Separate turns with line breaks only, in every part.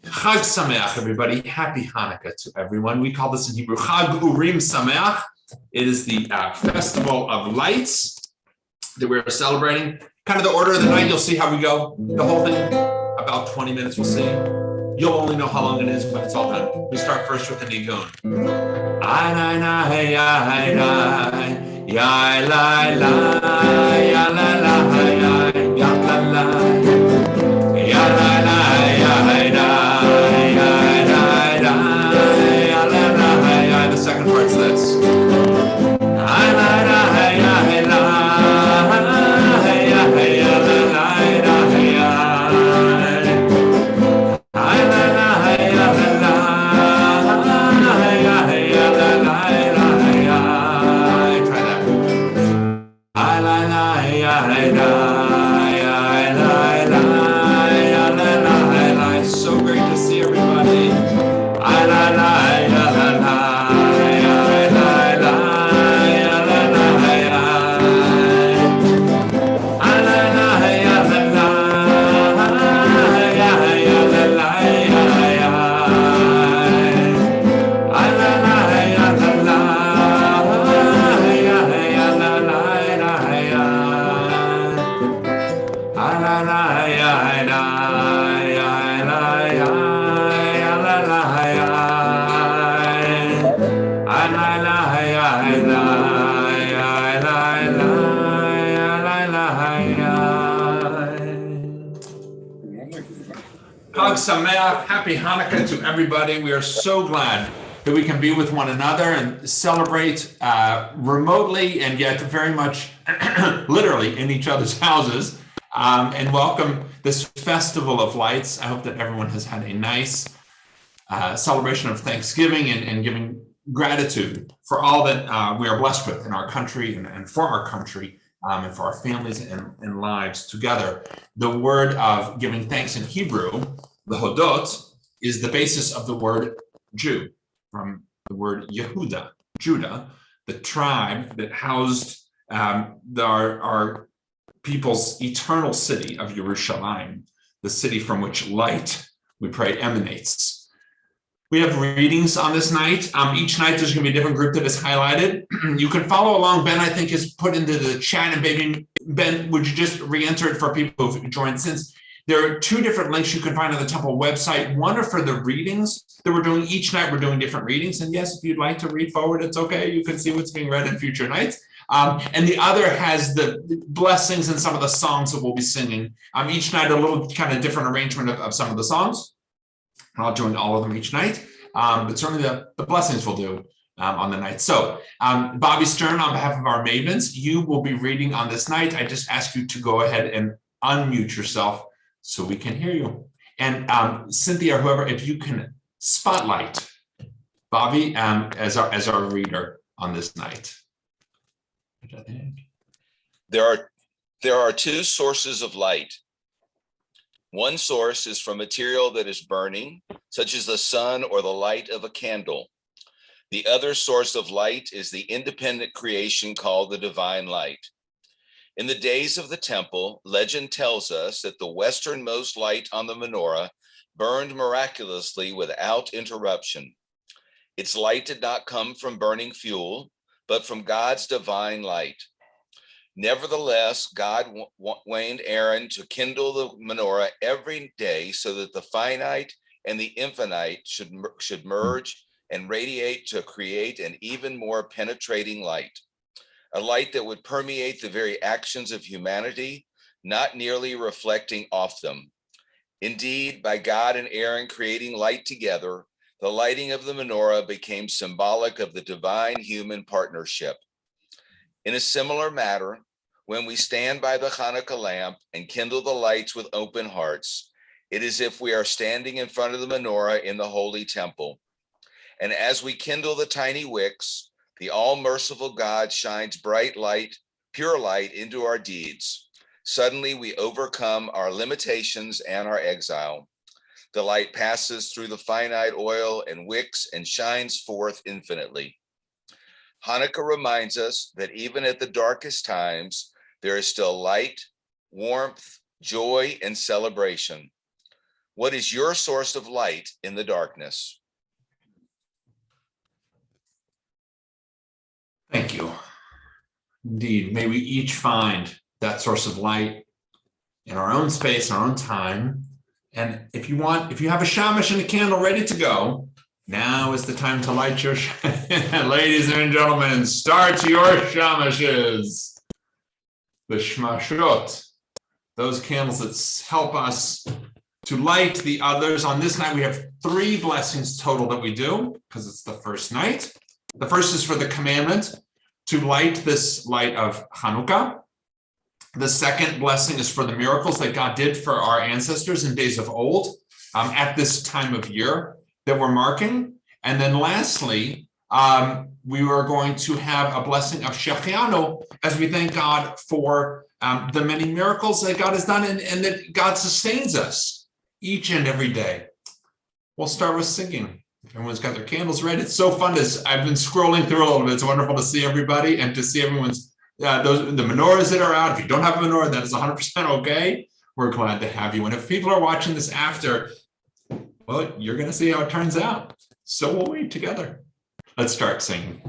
Chag Sameach, everybody. Happy Hanukkah to everyone. We call this in Hebrew Chag Urim Sameach. It is the festival of lights that we're celebrating. Kind of the order of the night, you'll see how we go. The whole thing, about 20 minutes, we'll see. You'll only know how long it is when it's all done. We start first with the Nigun. The second part's this. So great to see everybody. Chag Sameach, happy Hanukkah to everybody. We are so glad that we can be with one another and celebrate remotely and yet very much literally in each other's houses and welcome this festival of lights. I hope that everyone has had a nice celebration of Thanksgiving and giving gratitude for all that we are blessed with in our country and for our country and for our families and lives together. The word of giving thanks in Hebrew, the hodot, is the basis of the word Jew, from the word Yehuda, Judah, the tribe that housed our people's eternal city of Yerushalayim, the city from which light, we pray, emanates. We have readings on this night. Each night there's going to be a different group that is highlighted. You can follow along. Ben, I think, has put into the chat, and maybe, Ben, would you just re-enter it for people who've joined since? There are two different links you can find on the temple website. One are for the readings that we're doing. Each night we're doing different readings. And yes, if you'd like to read forward, it's okay. You can see what's being read in future nights. And the other has the blessings and some of the songs that we'll be singing. Each night a little kind of different arrangement of some of the songs. I'll join all of them each night, but certainly the blessings will do on the night. So Bobby Stern, on behalf of our mavens, you will be reading on this night. I just ask you to go ahead and unmute yourself so we can hear you. And Cynthia, or whoever, if you can spotlight Bobby as our reader on this night.
There are two sources of light. One source is from material that is burning, such as the sun or the light of a candle. The other source of light is the independent creation called the divine light. In the days of the temple, legend tells us that the westernmost light on the menorah burned miraculously without interruption. Its light did not come from burning fuel, but from God's divine light. Nevertheless, God waned Aaron to kindle the menorah every day so that the finite and the infinite should merge and radiate to create an even more penetrating light, a light that would permeate the very actions of humanity, not merely reflecting off them. Indeed, by God and Aaron creating light together, the lighting of the menorah became symbolic of the divine human partnership. In a similar manner, when we stand by the Hanukkah lamp and kindle the lights with open hearts, it is as if we are standing in front of the menorah in the holy temple. And as we kindle the tiny wicks, the all-merciful God shines bright light, pure light into our deeds. Suddenly we overcome our limitations and our exile. The light passes through the finite oil and wicks and shines forth infinitely. Hanukkah reminds us that even at the darkest times, there is still light, warmth, joy, and celebration. What is your source of light in the darkness?
Thank you. Indeed, may we each find that source of light in our own space, our own time. And if you have a shamash and a candle ready to go, now is the time to light your, ladies and gentlemen, start your shamashes. The shmashot, those candles that help us to light the others. On this night, we have 3 blessings total that we do because it's the first night. The first is for the commandment to light this light of Hanukkah. The second blessing is for the miracles that God did for our ancestors in days of old at this time of year that we're marking. And then lastly, we are going to have a blessing of Shechianu as we thank God for the many miracles that God has done and that God sustains us each and every day. We'll start with singing. Everyone's got their candles ready. It's so fun. I've been scrolling through a little bit. It's wonderful to see everybody and to see everyone's the menorahs that are out. If you don't have a menorah, that is 100% okay. We're glad to have you. And if people are watching this after, well, you're going to see how it turns out. So we'll wait together. Let's start singing.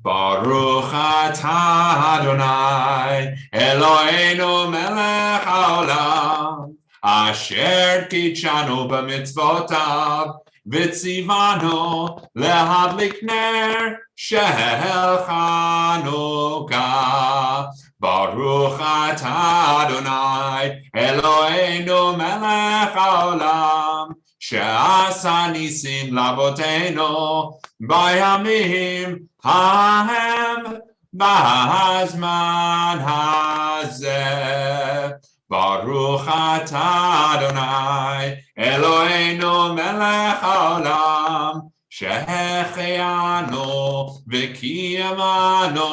Baruch atah Adonai Eloheinu melech haolam asher kitshanu b'mitzvotav v'tzivanu lehadlik ner shel Chanukah. Baruch atah Adonai Eloheinu melech haolam she'asa nisim lavoteinu bayamim hahem b'hazman hazeh. Baruch atah Adonai Eloheinu melech haolam shehechianu v'kiyamanu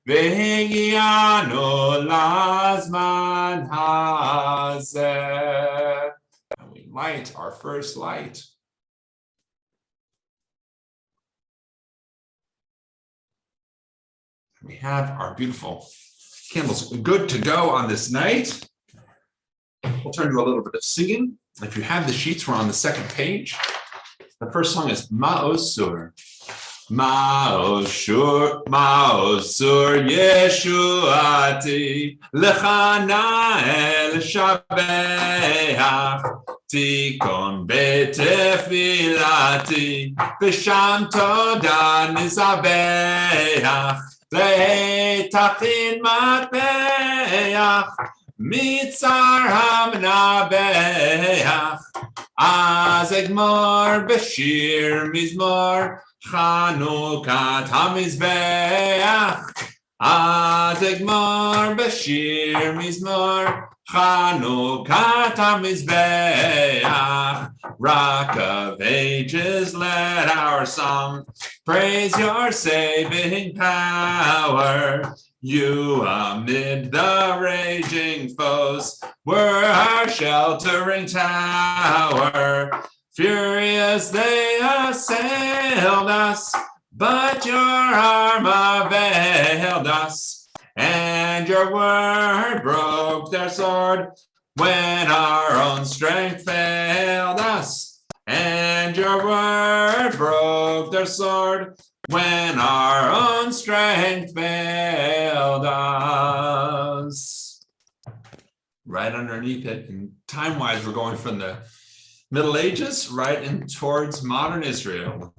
v'higianu lazman hazeh. And we light our first light. We have our beautiful candles good to go on this night. We'll turn to a little bit of singing. If you have the sheets, we're on the second page. The first song is Ma'osur. Ma'osur Yeshuati Lechana El Shabeach Tikon Betefilati B'Sham Toda Nizabeach Le'tachin Matbeach Mitzar Hamnabeach Az Egmor Bashir Mizmor Chanukat HaMizbeach Az Egmor Bashir Mizmor Chanukat HaMizbeach. Rock of Ages, let our song praise your saving power. You amid the raging foes were our sheltering tower. Furious they assailed us, but your arm availed us, and your word broke their sword when our own strength failed us, and your word broke their sword when our own strength failed us. Right underneath it, and time-wise, we're going from the Middle Ages right in towards modern Israel.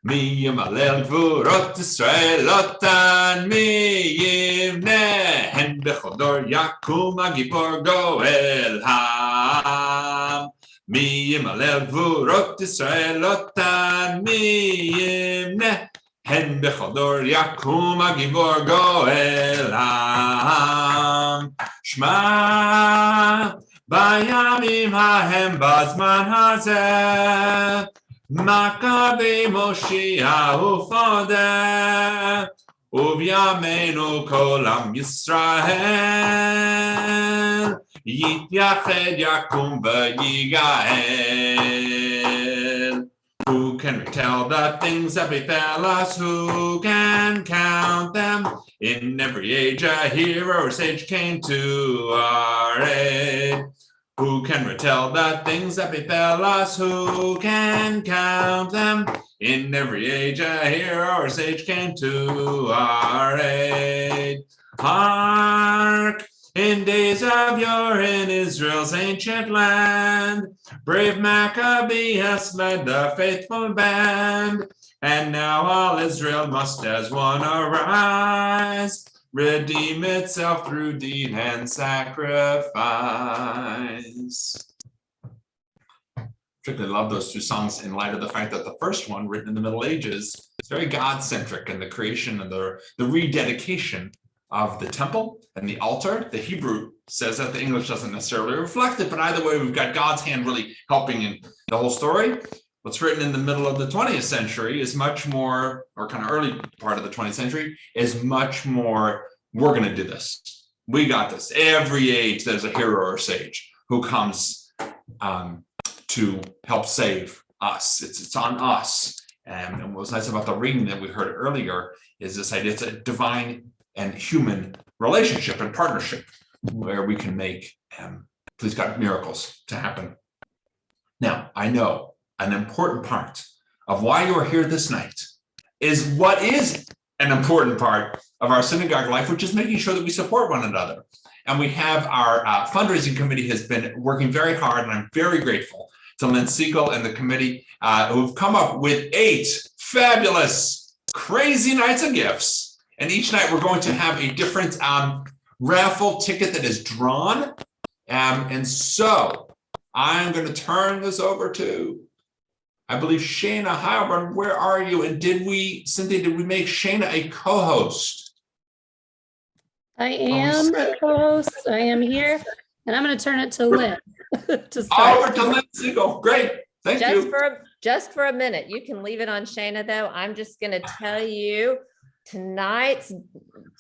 Mi yimalel gvurot Yisraelotan mi yivnehen b'chol dor yakum hagibor goel ham. Mi yimalel gvurot Yisraelotan mi yivnehen b'chol dor yakum hagibor goel ham. Shema bayamim hahem bazman hazeh Makabe Moshiach Ufodeh Uvyamenu Kolam Yisrael Yityached Yakum V'Yigael. Who can retell the things that befell us? Who can count them? In every age a hero or sage came to our aid. Who can retell the things that befell us? Who can count them? In every age a hero or sage came to our aid. Hark! In days of yore in Israel's ancient land, brave Maccabeus led the faithful band. And now all Israel must as one arise, redeem itself through deed and sacrifice. Particularly love those two songs in light of the fact that the first one, written in the Middle Ages, is very God-centric in the creation and the rededication of the temple and the altar. The Hebrew says that, the English doesn't necessarily reflect it, but either way, we've got God's hand really helping in the whole story. What's written in the middle of the 20th century is much more, or kind of early part of the 20th century, is much more, we're going to do this. We got this. Every age, there's a hero or sage who comes to help save us. It's on us. And what was nice about the reading that we heard earlier is this idea, it's a divine and human relationship and partnership where we can make, please God, miracles to happen. Now, I know an important part of why you are here this night is what is an important part of our synagogue life, which is making sure that we support one another. And we have our fundraising committee has been working very hard, and I'm very grateful to Lynn Siegel and the committee who've come up with 8 fabulous, crazy nights of gifts. And each night we're going to have a different raffle ticket that is drawn. And so I'm going to turn this over to, I believe, Shana Heilbrunn. Where are you? And Cynthia, did we make Shana a co-host?
I am a co-host. I am here. And I'm going to turn it to Lynn. To
over to Lynn Siegel. Great. Thank you.
Just for a minute. You can leave it on Shana, though. I'm just going to tell you, tonight's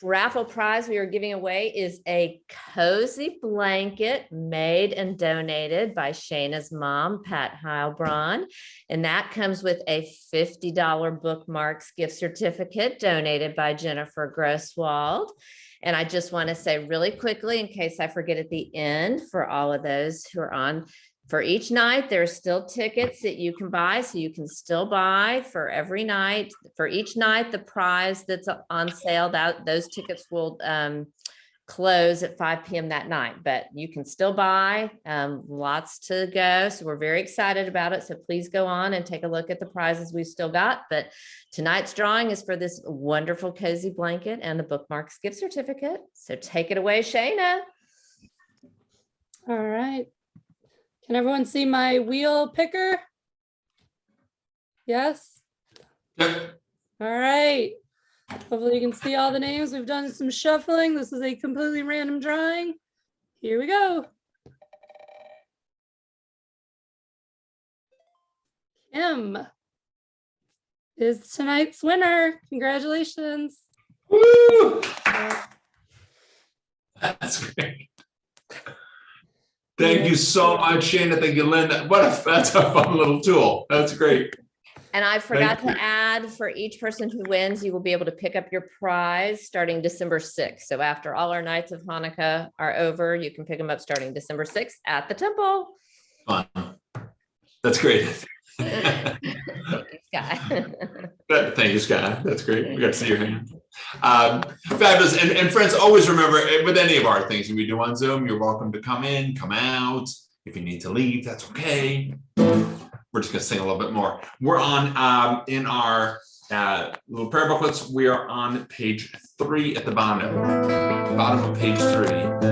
raffle prize we are giving away is a cozy blanket made and donated by Shana's mom, Pat Heilbrunn. And that comes with a $50 bookmarks gift certificate donated by Jennifer Grosswald. And I just want to say really quickly, in case I forget at the end, for all of those who are on, for each night, there are still tickets that you can buy. So you can still buy for every night. For each night, the prize that's on sale, those tickets will close at 5 p.m. that night. But you can still buy, lots to go. So we're very excited about it. So please go on and take a look at the prizes we've still got. But tonight's drawing is for this wonderful cozy blanket and the bookmarks gift certificate. So take it away, Shana.
All right. Can everyone see my wheel picker? Yes?
Yep.
All right. Hopefully you can see all the names. We've done some shuffling. This is a completely random drawing. Here we go. Kim is tonight's winner. Congratulations.
Woo! That's great. Thank you so much, Shana. Thank you, Linda. That's a fun little tool. That's great.
And I forgot to add, for each person who wins, you will be able to pick up your prize starting December 6th. So after all our nights of Hanukkah are over, you can pick them up starting December 6th at the temple.
Fun. That's great.
Thank you, Scott.
Thank you, Scott. That's great. We got to see your hand. Fabulous. And friends, always remember, with any of our things we do on Zoom, you're welcome to come in, come out. If you need to leave, that's okay. We're just going to sing a little bit more. We're on, in our little prayer booklets, we are on page 3 at the bottom of page 3.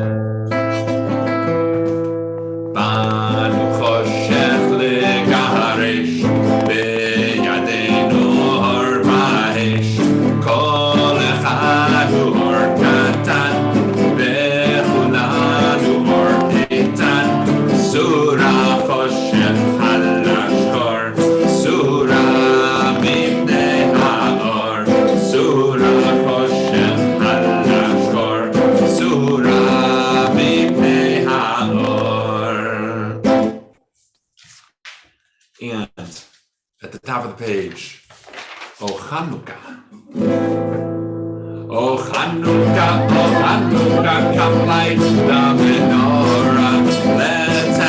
Top of the page. Oh Hanukkah. Oh Hanukkah, come light the menorah. Let's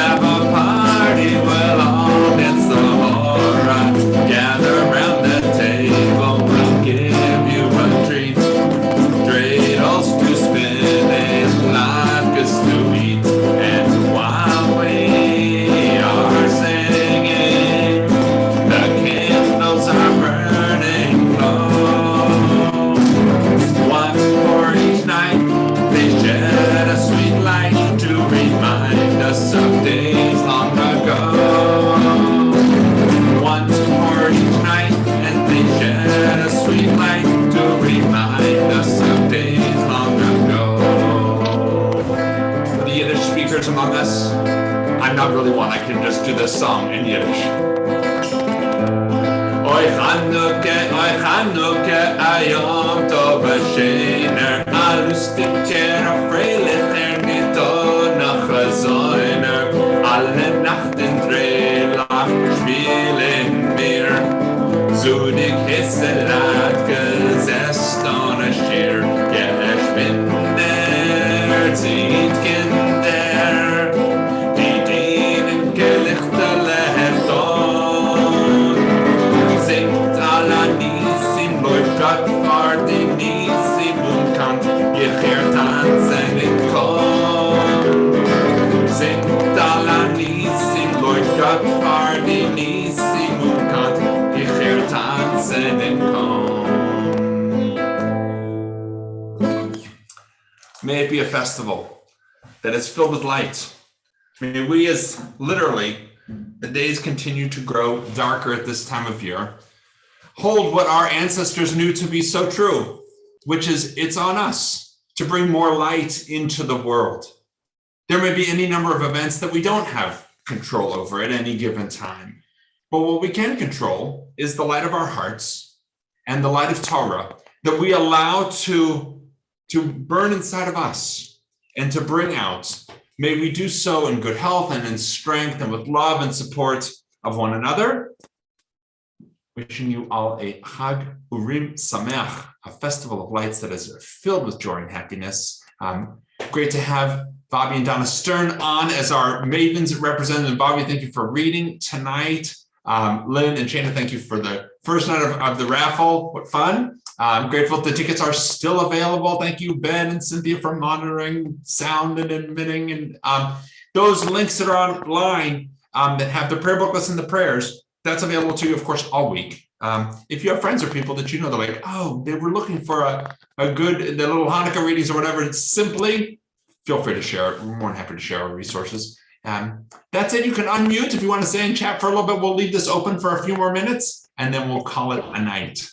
song in Yiddish. Oy Hanukkah, ayom tov v'shener, a lustig tjer, a freilicher, nito nach Zoiner, alle Nachten dreilach, spielen wir, zudig hisselat, gesetzt on a sheer, ich bin der Zietkinder, die dienen gelichtele Hefton, singt alla Nisim, läuft Gott vor die Nisim und kann ihr tanzen in Korn. Singt alla Nisim, läuft Gott vor die Nisim und kann ihr tanzen in Korn. May it be a festival that is filled with light. May we, as literally the days continue to grow darker at this time of year, hold what our ancestors knew to be so true, which is it's on us to bring more light into the world. There may be any number of events that we don't have control over at any given time, but what we can control is the light of our hearts and the light of Torah that we allow to burn inside of us and to bring out. May we do so in good health and in strength and with love and support of one another. Wishing you all a Chag Urim Sameach, a festival of lights that is filled with joy and happiness. Great to have Bobby and Donna Stern on as our mavens representative. Bobby, thank you for reading tonight. Lynn and Shana, thank you for the first night of the raffle. What fun. I'm grateful the tickets are still available. Thank you, Ben and Cynthia, for monitoring sound and admitting. And those links that are online that have the prayer booklets and the prayers, that's available to you, of course, all week. If you have friends or people that you know, they're like, oh, they were looking for a good, the little Hanukkah readings or whatever, simply feel free to share it. We're more than happy to share our resources. That's it. You can unmute if you want to stay in chat for a little bit. We'll leave this open for a few more minutes and then we'll call it a night.